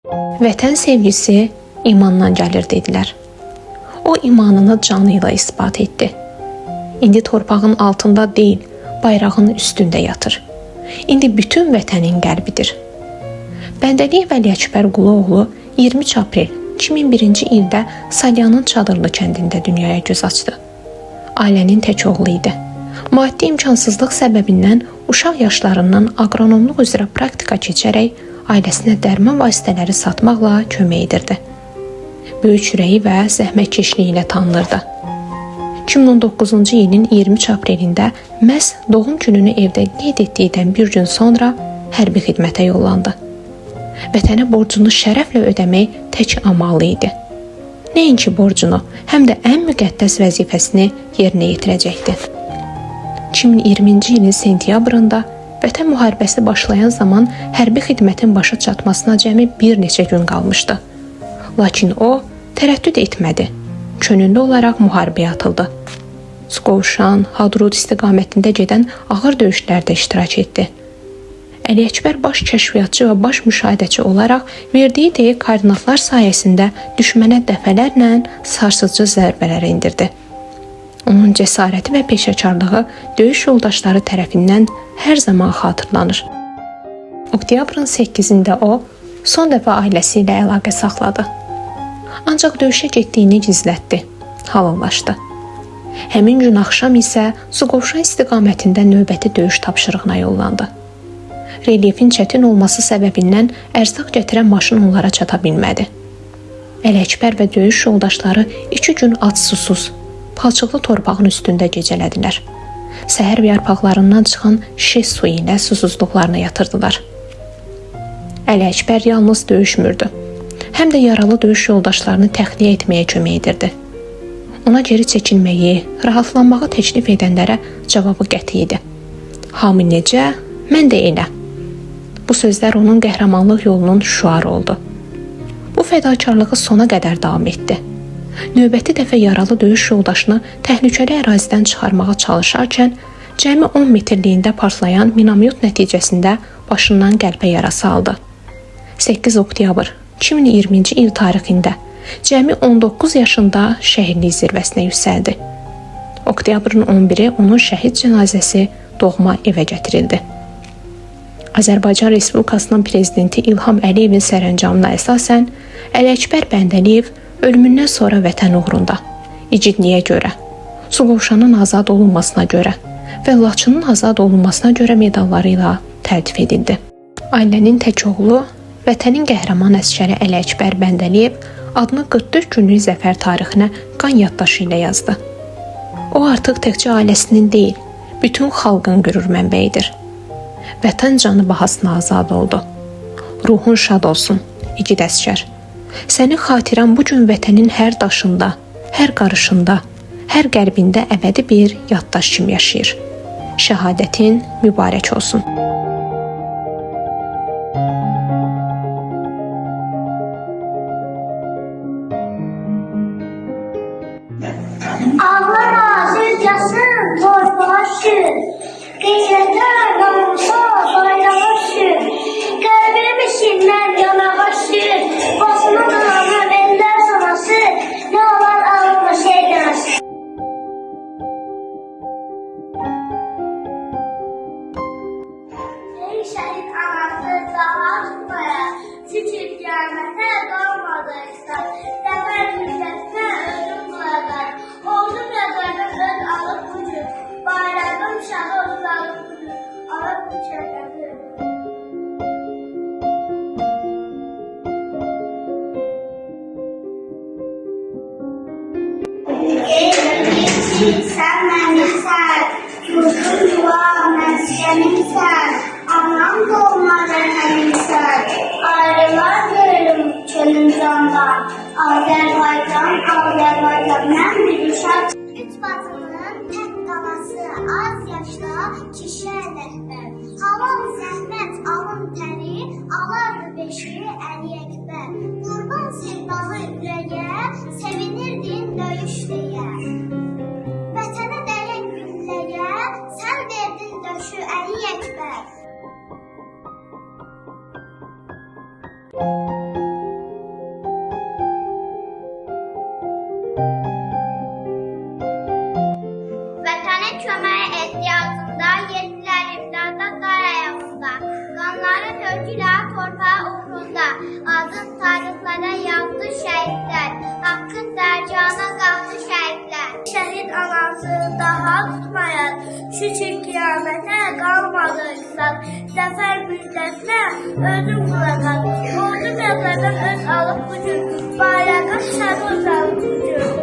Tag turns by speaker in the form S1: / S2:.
S1: Vətən sevgisi imandan gəlir dedilər. O imanını canıyla isbat etdi. İndi torpağın altında deyil, bayrağın üstündə yatır. İndi bütün vətənin qəlbidir. Bəndəliyev Əli Əkbər Quluoğlu 23 aprel 2001-ci ildə Salyanın Çadırlı kəndində dünyaya göz açdı. Ailənin tək oğlu idi. Maddi imkansızlıq səbəbindən uşaq yaşlarından aqronomluq üzrə praktika keçərək ailəsinə dərman vasitələri satmaqla kömək edirdi. Böyük ürəyi və zəhmətkeşliyi ilə tanınırdı. 2019-cu ilin 23 aprelində məhz doğum gününü evdə qeyd etdikdən bir gün sonra hərbi xidmətə yollandı. Vətənə borcunu şərəflə ödəmək tək amalı idi. Nəinki borcunu, həm də ən müqəddəs vəzifəsini yerinə yetirəcəkdi. 2020-ci ilin sentyabrında Vətən müharibəsi başlayan zaman hərbi xidmətin başa çatmasına cəmi bir neçə gün qalmışdı. Lakin o tərəddüd etmədi. Könüllü olaraq müharibəyə atıldı. Skovşan, Hadrut istiqamətində gedən ağır döyüşlərdə iştirak etdi. Əli Əkbər baş kəşfiyyatçı və baş müşahidəçi olaraq verdiyi dəqiq koordinatlar sayəsində düşmənə dəfələrlə sarsıcı zərbələr endirdi. Onun cəsarəti və peşəkarlığı döyüş yoldaşları tərəfindən hər zaman xatırlanır. Oktyabrın 8-də o son dəfə ailəsi ilə əlaqə saxladı. Ancaq döyüşə getdiyini gizlətdi, halıllaşdı. Həmin gün axşam isə Suqovuşan istiqamətində növbəti döyüş tapşırığına yollandı. Relyefin çətin olması səbəbindən ərzaq gətirən maşın onlara çata bilmədi. Əli Əkbər və döyüş yoldaşları 2 gün ac-susuz, palçıqlı torpağın üstündə gecələdilər. Səhər yarpaqlarından çıxan şiş suyu ilə susuzluqlarına yatırdılar. Əli Əkbər yalnız döyüşmürdü. Həm də yaralı döyüş yoldaşlarını təxliyə etməyə kömək edirdi. Ona geri çəkilməyi, rahatlanmağı təklif edənlərə cavabı qəti idi. Hamı necə, mən də elə. Bu sözlər onun qəhrəmanlıq yolunun şüarı oldu. Bu fədakarlığı sona qədər davam etdi. Növbəti dəfə yaralı döyüş yoldaşını təhlükəli ərazidən çıxarmağa çalışarkən cəmi 10 metrliyində partlayan minamyot nəticəsində başından qəlbə yarası aldı. 8 oktyabr 2020-ci il tarixində cəmi 19 yaşında şəhidlik zirvəsinə yüksəldi. Oktyabrın 11-i onun şəhid cənazəsi doğma evə gətirildi. Azərbaycan Respublikasının prezidenti İlham Əliyevin sərəncamına əsasən Əli Əkbər Bəndəliyev ölümündən sonra vətən uğrunda, igidliyə görə, Suqovuşanın azad olunmasına görə və Laçının azad olunmasına görə medalları ilə təltif edildi. Ailənin tək oğlu, vətənin qəhrəman əsgəri Əli Əkbər Bəndəliyev adını 44 günlük zəfər tarixinə qan yaddaşı ilə yazdı. O artıq təkcə ailəsinin deyil, bütün xalqın qürur mənbəyidir. Vətən canı bahasına azad oldu. Ruhun şad olsun, igid əsgər. Sənin xatirən bu gün vətənin hər daşında, hər qarışında, hər qəlbində əbədi bir yaddaş kimi yaşayır. Şəhadətin mübarək olsun.
S2: Ağlama sözcasın torpağa şür, qeyrətə namusa bayrağa şür, qəlbimi sinmən yanağa şür, basına qalanı əllər sanası, nə olar ağlama şey deməsi. Ey şəhid anası dağa tutmaya, şükür qiyamətə qalmadıysa, dəfər müddətinə ölüm qoyacaq. Oğlum yazardım öz alıb gücü, bayrağım şahı uzalıb gücü, alıb bu çəkədir. Ey ölümsün, sən mənimsən, yurdum yuva məskənimsən, anam doğma vətənimsən, ayrılar görürüm çölün candan, Azərbaycan, mən bir uşaq. Üç bacının tək qalası, az yaşda kişi ələkbər, halal zəhmət, alın təri, alardı beşi Əli Əkbər. Qurban sevdalı ürəyə, sevinirdin döyüş deyə. Vətənə dəyən gülləyə, sən verdin döşü Əli Əkbər. Öldülər torpağı uğrunda, adın tarixlərə yazdı şəhidlər, haqqın dərgahına qalxdı şəhidlər. Şəhid anası daha tutmayar, şükür qiyamətə qalmadı qisas, zəfər müjdəsinə özüm qulaqat, ordu qəzədən öz alıb bu gün, bayrağa sarı uzanıb bu gün.